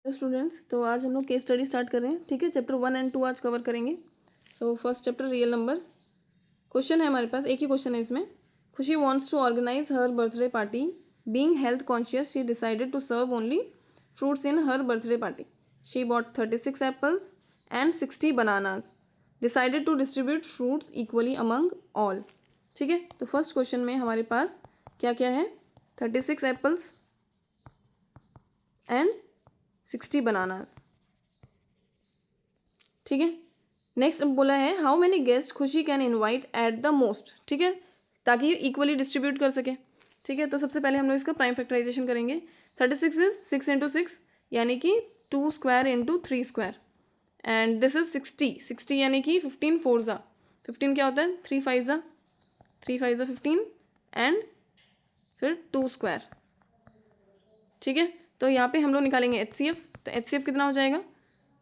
Students, तो आज हम लोग केस स्टडी स्टार्ट कर रहे हैं। ठीक है, चैप्टर 1 एंड 2 आज कवर करेंगे। So first chapter real numbers. Question है हमारे पास, एक ही क्वेश्चन है इसमें। Khushi wants to organize her birthday party. Being health conscious she decided to serve only fruits in her birthday party. She bought 36 apples and 60 bananas. Decided to distribute fruits equally among all. ठीक है, तो first question में हमारे पास क्या क्या है? 36 apples and 60 bananas. ठीक है, नेक्स्ट बोला है हाउ मेनी गेस्ट खुशी can invite at the most. ठीक है, ताकि ये इक्वली डिस्ट्रीब्यूट कर सके। ठीक है, तो सबसे पहले हम लोग इसका प्राइम फैक्टराइजेशन करेंगे। 36 इज 6 इंटू 6 यानी कि 2 square into 3 square, and this is 60 यानी कि 15 फोर ज़ा 15 क्या होता है? 3 5 ज़ा 15 एंड फिर 2 स्क्वायर। ठीक है, तो यहाँ पे हम लोग निकालेंगे HCF। तो HCF कितना हो जाएगा?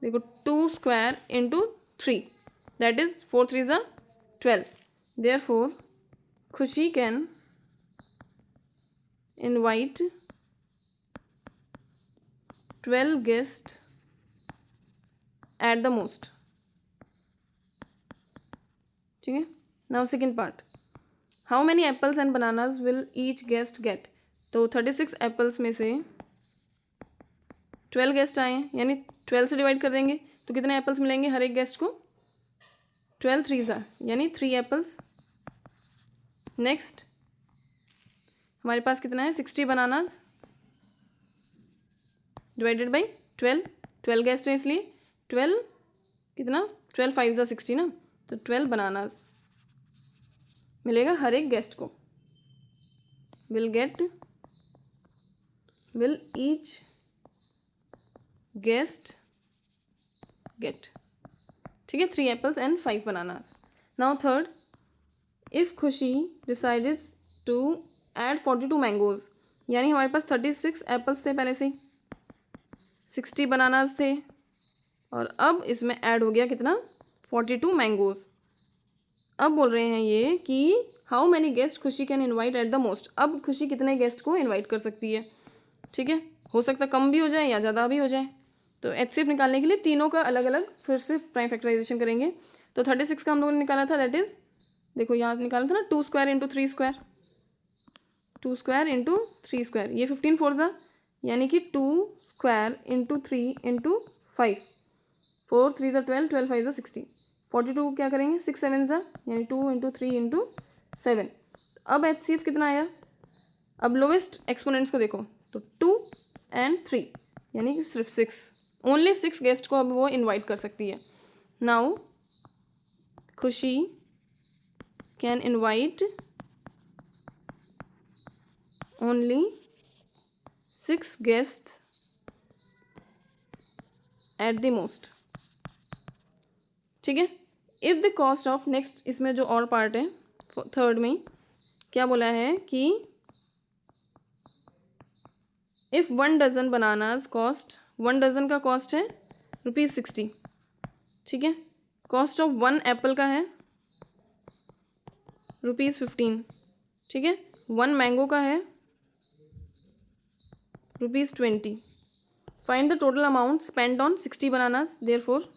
देखो, 2 स्क्वायर इंटू 3 दैट इज 4 3 ज़ा 12। Therefore Khushi can invite 12 guest at the most. ठीक है, now second part, how many apples and bananas will each guest get. तो 36 एप्पल्स में से 12 गेस्ट आए हैं, यानी 12 से डिवाइड कर देंगे तो कितने एप्पल्स मिलेंगे हर एक गेस्ट को? 12 3 ज़ा यानी 3 एप्पल्स। नेक्स्ट हमारे पास कितना है? 60 बनानाज डिवाइडेड बाई 12 गेस्ट है इसलिए 12 कितना? 12 5 ज़ा 60 ना, तो 12 बनानाज मिलेगा हर एक गेस्ट को। Will each guest get. ठीक है, 3 apples and 5 bananas. Now third, if Khushi decided to add 42 mangoes, यानी हमारे पास 36 एप्पल्स थे पहले से ही, 60 बनानाज थे, और अब इसमें ऐड हो गया कितना? 42 मैंगोज। अब बोल रहे हैं ये कि हाउ मैनी गेस्ट खुशी can invite at the most. अब खुशी कितने गेस्ट को इनवाइट कर सकती है? ठीक है, हो सकता है कम भी हो जाए या ज़्यादा भी हो जाए। तो HCF निकालने के लिए तीनों का अलग अलग फिर से प्राइम फैक्टराइजेशन करेंगे। तो 36 का हम लोगों ने निकाला था, दैट इज़ देखो यहाँ निकाला था ना, 2 square into 3 square, 2 square into 3 square, ये 15 फोर ज़ा यानी कि 2 स्क्वायर इंटू 3 इंटू 5, 4 3 ज़ा 12, 12 5 ज़ा 60, 42 क्या करेंगे? 6 7 ज़ा यानी 2 इंटू 3 इंटू 7। अब HCF कितना आया? अब लोवेस्ट एक्सपोनेंट्स को देखो, तो 2 एंड 3 यानी कि सिर्फ 6, ओनली 6 गेस्ट को अब वो इनवाइट कर सकती है। नाउ खुशी can invite only 6 guest at the most. ठीक है, if the cost of, next इसमें जो और पार्ट है थर्ड में क्या बोला है कि if 1 dozen bananas cost, 1 dozen का कॉस्ट है ₹60। ठीक है, कॉस्ट ऑफ 1 एप्पल का है ₹15। ठीक है, 1 मैंगो का है ₹20। Find the total amount spend on 60 bananas. Therefore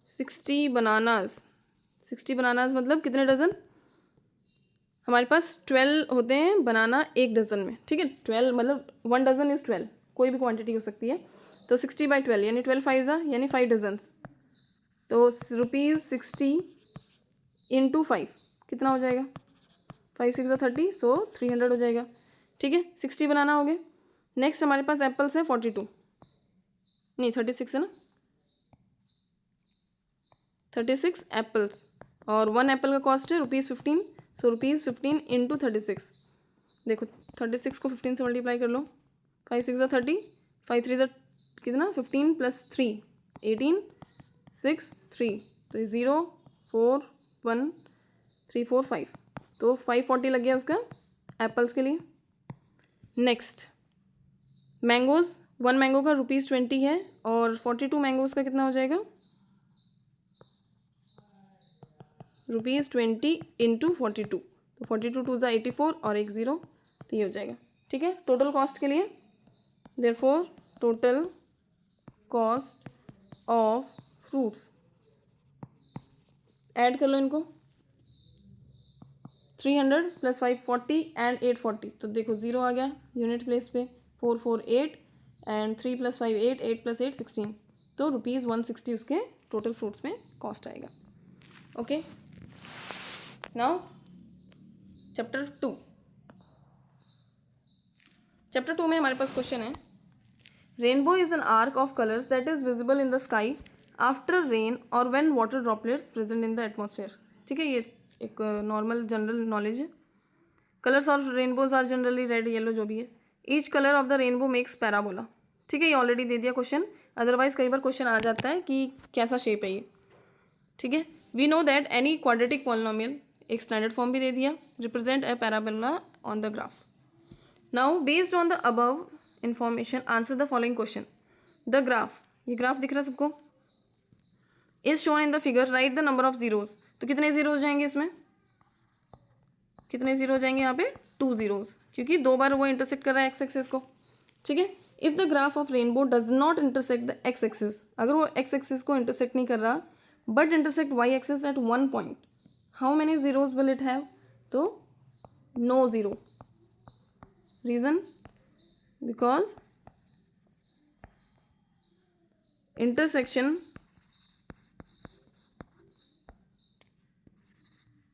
60 bananas मतलब कितने डजन? हमारे पास 12 होते हैं बनाना एक डजन में। ठीक है, 12 मतलब 1 डजन इज़ 12, कोई भी क्वांटिटी हो सकती है। तो 60/12 यानी 12 5 ज़ा यानी 5 डजन्स। तो ₹60 इंटू 5 कितना हो जाएगा? 5 6 ज़ा 30, सो 300 हो जाएगा। ठीक है, 60 बनाना हो गए। नेक्स्ट हमारे पास एप्पल्स है 42, नहीं 36 है ना, 36 एप्पल्स, और 1 एप्पल का कॉस्ट है ₹15, सो ₹15 इंटू 36। देखो 36 को 15 से मल्टीप्लाई कर लो, 5 6 ज़ा 30, 5 3 ज़ा कितना? 15 प्लस 3 18, 6 3, तो 0 4 1 3 4 5, तो 540 लग गया उसका एप्पल्स के लिए। नेक्स्ट मैंगोज़, 1 मैंगो का ₹20 है, और 42 मैंगोज़ का कितना हो जाएगा? ₹20 इंटू 42, तो 42 2 ज़ा 84 और एक 0, तो ये हो जाएगा। ठीक है, टोटल कॉस्ट के लिए therefore total cost of fruits, add कर लो इनको, 300 + 540 एंड 840, तो देखो 0 आ गया यूनिट प्लेस पे, 448 एंड 3 + 5 8, 8 + 8 16, तो ₹160 उसके टोटल फ्रूट्स में कॉस्ट आएगा। Okay, now chapter 2। चैप्टर 2 में हमारे पास क्वेश्चन है, rainbow is an arc of colours that is visible in the sky after rain और when water droplets present in the atmosphere. ठीक है, ये एक नॉर्मल जनरल नॉलेज है। Colours of rainbows are generally red, yellow, जो भी है। Each colour of the rainbow makes parabola. ठीक है, ये ऑलरेडी दे दिया क्वेश्चन, अदरवाइज कई बार क्वेश्चन आ जाता है कि कैसा शेप है ये। ठीक है, we know that any quadratic polynomial, एक स्टैंडर्ड फॉर्म भी दे दिया, represent a parabola on the graph. Now based on the above information answer the following question. The graph, ये ग्राफ दिख रहा है सबको, is shown in the figure, right the number of zeros. तो कितने जीरो हो जाएंगे इसमें, कितने जीरो हो जाएंगे यहाँ पे, 2 जीरोज, क्योंकि 2 बार वो इंटरसेक्ट कर रहा है एक्स एक्सिस को। ठीक है, if the graph of rainbow does not intersect the X axis, अगर वो एक्स एक्सिस को इंटरसेक्ट नहीं कर रहा but intersect Y axis at 1 point, how many zeros will it have, तो no zero. Reason, because intersection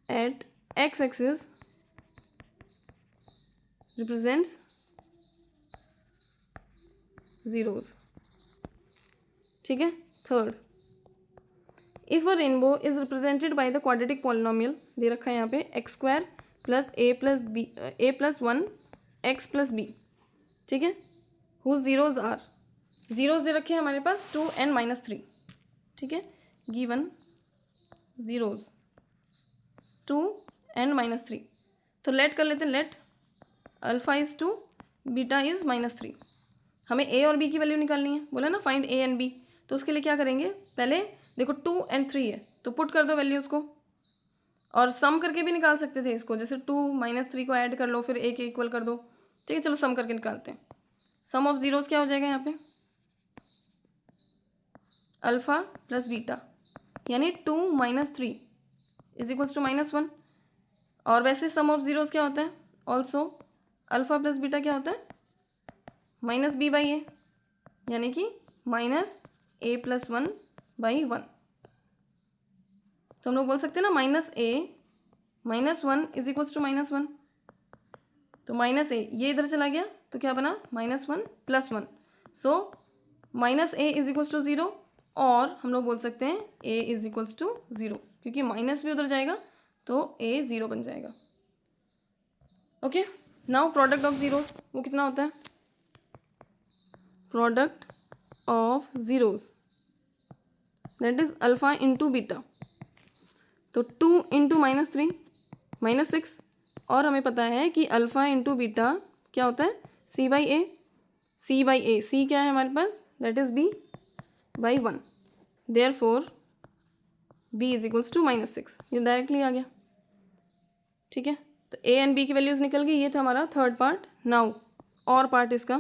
at x-axis represents zeros। ठीक है, third, if a rainbow is represented by the quadratic polynomial, दे रखा है यहाँ पे x² + a + 1 x + b। ठीक है, हुज जीरोज आर, जीरोज दे रखे हैं हमारे पास 2 n - 3। ठीक है, गिवन जीरोज 2 n - 3, तो लेट कर लेते हैं, let alpha is 2 beta is -3। हमें a और b की वैल्यू निकालनी है, बोला ना फाइंड a एंड b, तो उसके लिए क्या करेंगे, पहले देखो 2 and 3 है तो पुट कर दो वैल्यूज़ को, और सम करके भी निकाल सकते थे इसको, जैसे 2 - 3 को ऐड कर लो फिर a के इक्वल कर दो। ठीक है, चलो सम करके निकालते हैं। सम ऑफ जीरोज क्या हो जाएगा यहाँ पे, अल्फा + बीटा, यानी 2 - 3 = -1। और वैसे सम ऑफ जीरोज क्या होता है, ऑल्सो अल्फा + बीटा क्या होता है, -b/a, यानी कि -a + 1/1। तो हम लोग बोल सकते हैं ना -a - 1 = -1, तो -a ये इधर चला गया तो क्या बना, -1 + 1, सो -a = 0, और हम लोग बोल सकते हैं a = 0, क्योंकि माइनस भी उधर जाएगा तो a 0 बन जाएगा। Okay, now product of zeros, वो कितना होता है, product of zeros that is alpha into beta, तो 2 × -3 -6, और हमें पता है कि अल्फा इंटू बीटा क्या होता है, c/a, c/a, c क्या है हमारे पास, that is b/1, therefore b = -6, ये डायरेक्टली आ गया। ठीक है, तो a एंड b की वैल्यूज निकल गई, ये था हमारा थर्ड पार्ट। नाउ और पार्ट इसका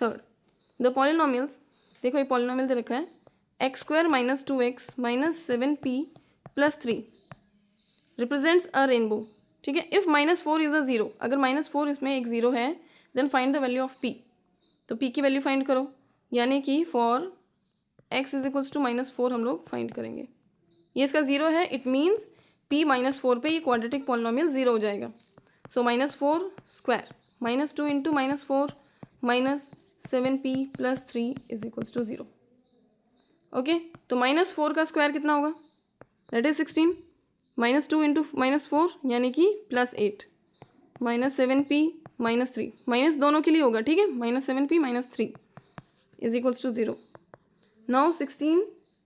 थर्ड, द पॉलिनोमियल्स, देखो ये पॉलिनोमियल दे रखा है, x² - 2x - 7p + 3 represents a rainbow. ठीक है, इफ -4 इज अ 0, अगर -4 इसमें एक 0 है, then find the value of p, तो p की वैल्यू फाइंड करो, यानी कि फॉर x = -4 हम लोग फाइंड करेंगे। ये इसका 0 है, इट मीन्स p -4 पे ये क्वाड्रेटिक पॉलिनोमियल 0 हो जाएगा। सो -4² -2 × -4 -7p + 3 = 0। ओके, तो -4 का स्क्वायर कितना होगा, दैट इज 16, -2 × -4 यानी कि +8, -7p -3, माइनस दोनों के लिए होगा। ठीक है, -7p - 3 = 0। नाउ 16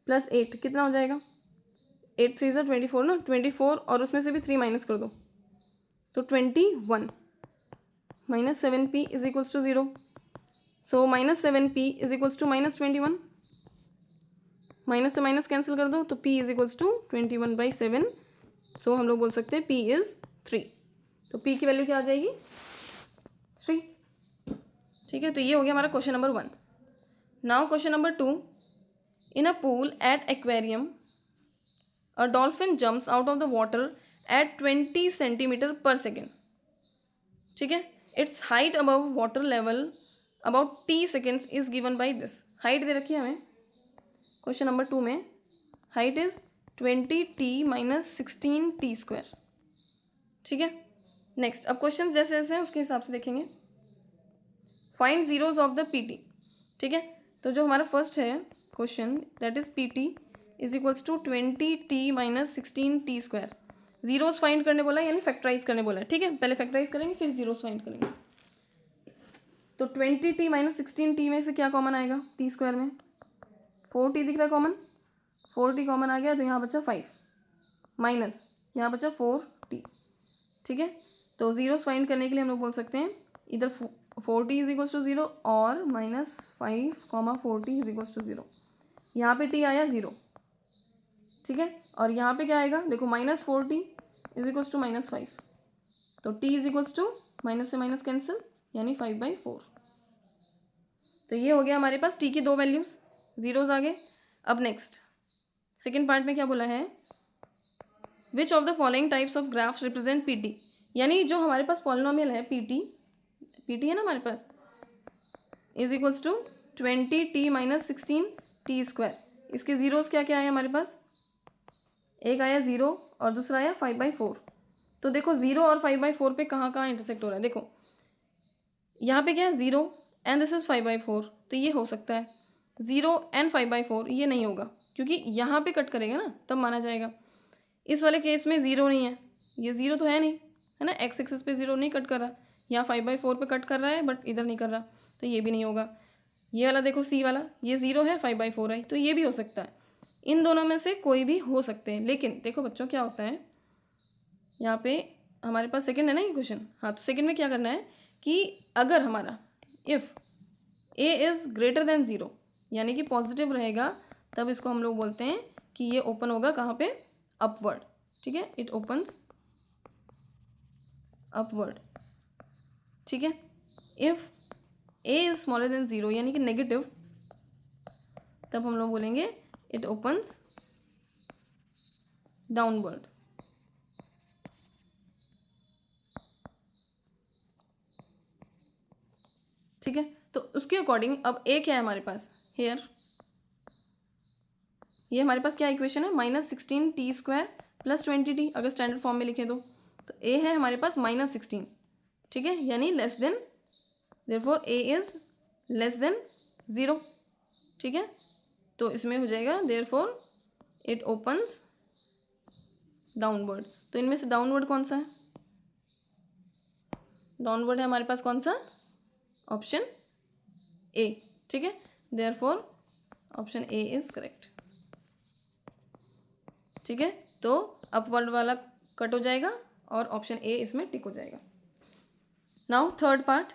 + 8 कितना हो जाएगा, 8 3 = 24 ना, 24 और उसमें से भी 3 माइनस कर दो तो 21, -7p = 0, सो -7p = -21, माइनस से माइनस कैंसिल कर दो तो p = 21/7, सो हम लोग बोल सकते हैं p इज़ 3, तो p की वैल्यू क्या आ जाएगी, 3। ठीक है, तो ये हो गया हमारा question number 1। Now question number 2, in a pool at aquarium a dolphin jumps out of the water at 20 centimetre per second. ठीक है, its height above water level about T seconds is given by this. Height दे रखी है हमें question number 2 में, height is 20t minus 16t²। ठीक है, next अब क्वेश्चन जैसे जैसे हैं उसके हिसाब से देखेंगे। Find zeros of the PT. ठीक है, तो जो हमारा फर्स्ट है question that is PT is equals to 20t minus 16t²। Zeros find करने बोला यानी फैक्टराइज करने बोला है। ठीक है, पहले फैक्टराइज करेंगे फिर जीरोज फाइंड करेंगे। तो 20t माइनस 16t में से क्या कॉमन आएगा, t² में 4t दिख रहा है कॉमन, 4t कॉमन आ गया तो यहाँ बचा 5 माइनस यहाँ बचा 4t। ठीक है, तो जीरोस फाइंड करने के लिए हम लोग बोल सकते हैं इधर 4t इज इक्वल्स टू 0 और minus 5 4t is equals to 0। यहाँ पे t आया 0। ठीक है, और यहाँ पे क्या आएगा देखो, minus 4t is equals to minus 5, तो t is equals to minus से माइनस कैंसिल यानी 5/4। तो ये हो गया हमारे पास t की 2 वैल्यूज, जीरोज आ गए। अब नेक्स्ट सेकेंड पार्ट में क्या बोला है, which of the following types of graphs represent PT. यानी जो हमारे पास पॉलिनोमियल है पीटी है ना हमारे पास, is equals to 20t minus 16t²। इसके जीरोस क्या क्या आए हमारे पास, एक आया 0 और दूसरा आया 5/4। तो देखो 0 और 5/4 पे कहाँ कहाँ इंटरसेक्ट हो रहा है, देखो यहाँ पे क्या है 0 एंड दिस इज 5/4, तो ये हो सकता है। 0 एंड 5/4 ये नहीं होगा क्योंकि यहाँ पे कट करेगा ना तब माना जाएगा। इस वाले केस में 0 नहीं है, ये 0 तो है नहीं, है ना, एक्स एक्सिस पे 0 नहीं कट कर रहा, यहाँ 5/4 पे कट कर रहा है बट इधर नहीं कर रहा, तो ये भी नहीं होगा। ये वाला देखो सी वाला, ये 0 है 5/4 है, तो ये भी हो सकता है। इन दोनों में से कोई भी हो सकते हैं। लेकिन देखो बच्चों क्या होता है, यहाँ पे हमारे पास सेकंड है ना ये क्वेश्चन, हाँ, तो सेकंड में क्या करना है कि अगर हमारा if a is greater than 0 यानी कि पॉजिटिव रहेगा, तब इसको हम लोग बोलते हैं कि ये ओपन होगा कहाँ पे, अपवर्ड। ठीक है, इट ओपन्स अपवर्ड। ठीक है, if a is smaller than 0 यानी कि नेगेटिव, तब हम लोग बोलेंगे इट ओपन्स डाउनवर्ड। ठीक है, तो उसके अकॉर्डिंग अब a क्या है हमारे पास, हेयर ये हमारे पास क्या इक्वेशन है, माइनस 16t² प्लस 20t, अगर स्टैंडर्ड फॉर्म में लिखे तो a है हमारे पास माइनस 16। ठीक है, यानी less than, therefore a is less than 0। ठीक है, तो इसमें हो जाएगा देयरफॉर इट ओपन्स डाउनवर्ड। तो इनमें से डाउनवर्ड कौन सा है, डाउनवर्ड है हमारे पास कौन सा, ऑप्शन ए। ठीक है, therefore option A is correct. ठीक है, तो अपवर्ड वाला कट हो जाएगा और ऑप्शन ए इसमें टिक हो जाएगा। Now third part,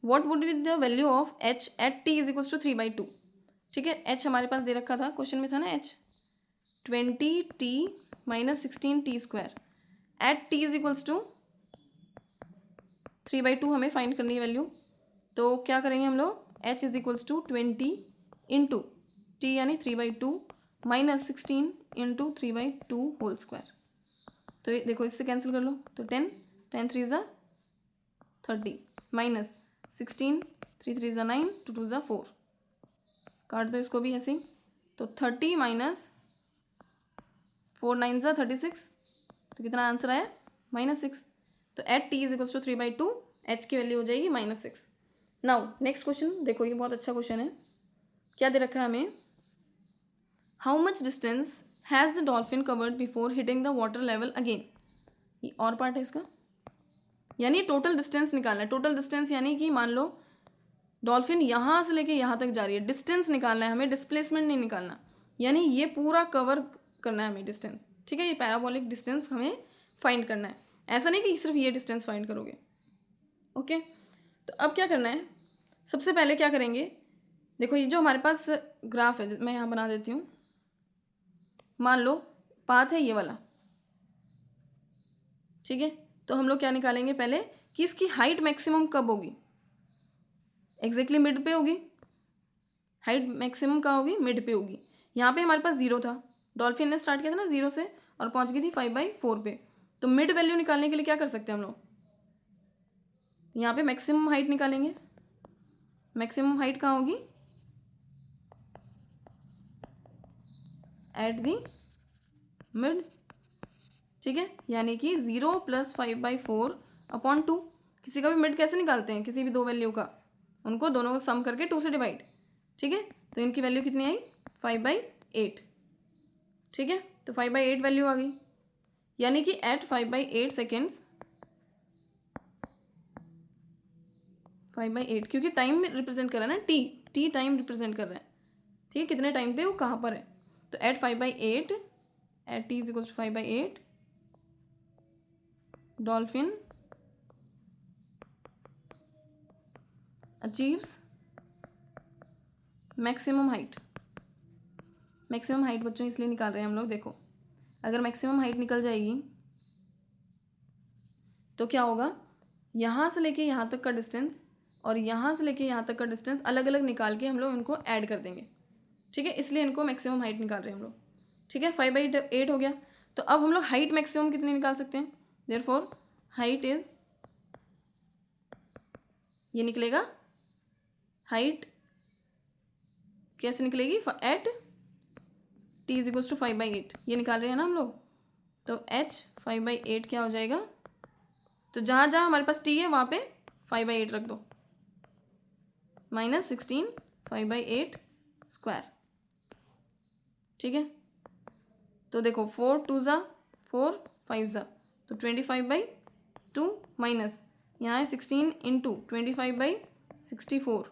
what would be the value of h at t is equals to 3/2। ठीक है, h हमारे पास दे रखा था क्वेश्चन में था ना, h 20t minus 16t² at t is equals to 3/2 हमें फाइंड करनी है वैल्यू। तो क्या करेंगे हम लोग, h is equals to 20 into t यानी 3/2 माइनस 16 इंटू 3/2 होल स्क्वायर। तो ये देखो इससे कैंसिल कर लो, तो 10 10 3 ज़ा 30 माइनस 16 3 3 ज़ा 9 2 2 ज़ा 4, काट दो इसको भी ऐसे ही। तो 30 माइनस 4 9 ज़ा 36, तो कितना आंसर आया, -6। तो at t is equals to 3/2 h की वैल्यू हो जाएगी -6। नाउ नेक्स्ट क्वेश्चन देखो, ये बहुत अच्छा क्वेश्चन है। क्या दे रखा है हमें, how much distance has the dolphin covered before hitting the water level again. ये और पार्ट है इसका, यानी टोटल डिस्टेंस निकालना है। टोटल डिस्टेंस यानी कि मान लो डॉल्फिन यहाँ से लेके यहाँ तक जा रही है, डिस्टेंस निकालना है हमें, डिस्प्लेसमेंट नहीं निकालना। यानी ये पूरा कवर करना है हमें डिस्टेंस। ठीक है, ये पैराबोलिक डिस्टेंस हमें फाइंड करना है, ऐसा नहीं कि सिर्फ ये डिस्टेंस फाइंड करोगे। ओके, तो अब क्या करना है, सबसे पहले क्या करेंगे, देखो ये जो हमारे पास ग्राफ है मैं यहाँ बना देती हूँ। मान लो पाथ है ये वाला, ठीक है, तो हम लोग क्या निकालेंगे, पहले कि इसकी हाइट मैक्सिमम कब होगी, एग्जैक्टली मिड पे होगी। हाइट मैक्सिमम कहाँ होगी, मिड पे होगी। यहाँ पे हमारे पास 0 था, डॉल्फिन ने स्टार्ट किया था ना 0 से और पहुँच गई थी 5/4 पे। तो मिड वैल्यू निकालने के लिए क्या कर सकते हैं हम लोग, यहाँ पे मैक्सिमम हाइट निकालेंगे। मैक्सिमम हाइट कहाँ होगी, एट दी मिड, ठीक है। यानी कि 0 + 5/4/2। किसी का भी मिड कैसे निकालते हैं, किसी भी दो वैल्यू का, उनको दोनों को सम करके 2 से डिवाइड, ठीक है। तो इनकी वैल्यू कितनी आई, 5/8, ठीक है। तो 5/8 वैल्यू आ गई, यानी कि एट 5/8 सेकेंड्स, 5/8 क्योंकि टाइम में रिप्रेजेंट कर रहा है ना, टी टाइम रिप्रेजेंट कर रहा है, ठीक है, कितने टाइम पे वो कहाँ पर है। तो at 5/8, at t = 5/8 dolphin achieves maximum height. Maximum height बच्चों इसलिए निकाल रहे हैं हम लोग, देखो अगर मैक्सिमम हाइट निकल जाएगी तो क्या होगा, यहाँ से लेके यहाँ तक का डिस्टेंस और यहाँ से लेके यहाँ तक का डिस्टेंस अलग अलग निकाल के हम लोग इनको ऐड कर देंगे, ठीक है। इसलिए इनको मैक्सिमम हाइट निकाल रहे हैं हम लोग, ठीक है। 5/8 हो गया। तो अब हम लोग हाइट मैक्सिमम कितनी निकाल सकते हैं, देयरफॉर हाइट इज, ये निकलेगा, हाइट कैसे निकलेगी, एट t = 5/8, ये निकाल रहे हैं ना हम लोग। तो h 5/8 क्या हो जाएगा, तो जहाँ जहाँ हमारे पास t है वहाँ पे 5/8 रख दो, -16 5/8 स्क्वायर, ठीक है। तो देखो 4 2 ज़ा 4 5 ज़ा, तो 25/2 माइनस यहाँ है 16 × 25/64,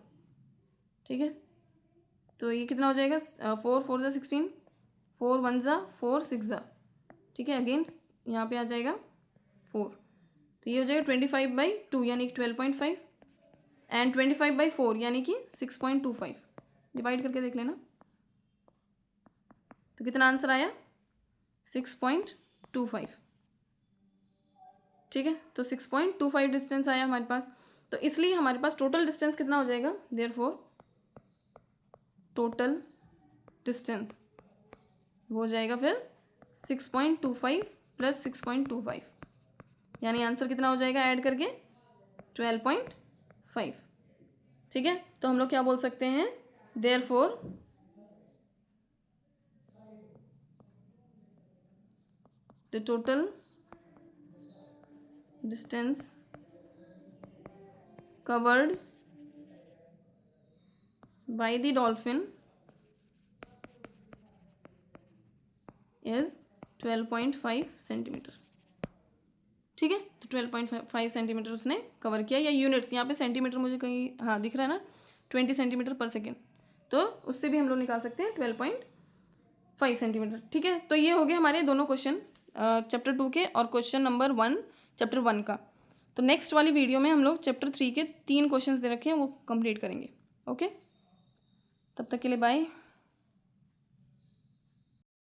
ठीक है। तो ये कितना हो जाएगा, 4 4 ज़ा 16, 4 1 ज़ा 4 6 ज़ा, ठीक है। अगेन यहाँ पे आ जाएगा 4, तो ये हो जाएगा 25/2 यानी कि 12.5 एंड 25/4 यानी कि 6.25। डिवाइड करके देख लेना, तो कितना आंसर आया, 6.25, ठीक है। तो 6.25 डिस्टेंस आया हमारे पास। तो इसलिए हमारे पास टोटल डिस्टेंस कितना हो जाएगा, देयरफॉर टोटल डिस्टेंस वो हो जाएगा फिर 6.25 + 6.25, यानी आंसर कितना हो जाएगा ऐड करके 12.5, ठीक है। तो हम लोग क्या बोल सकते हैं, therefore the total distance covered by the dolphin is 12.5 centimetre, ठीक है। तो 12.5 सेंटीमीटर उसने कवर किया, या यूनिट्स यहाँ पे सेंटीमीटर मुझे कहीं हाँ दिख रहा है ना, 20 सेंटीमीटर पर सेकेंड, तो उससे भी हम लोग निकाल सकते हैं 12.5 सेंटीमीटर, ठीक है। तो ये हो गया हमारे दोनों क्वेश्चन चैप्टर 2 के और क्वेश्चन नंबर 1 चैप्टर 1 का। तो नेक्स्ट वाली वीडियो में हम लोग चैप्टर 3 के 3 क्वेश्चंस दे रखे हैं वो कंप्लीट करेंगे, ओके। तब तक के लिए बाय।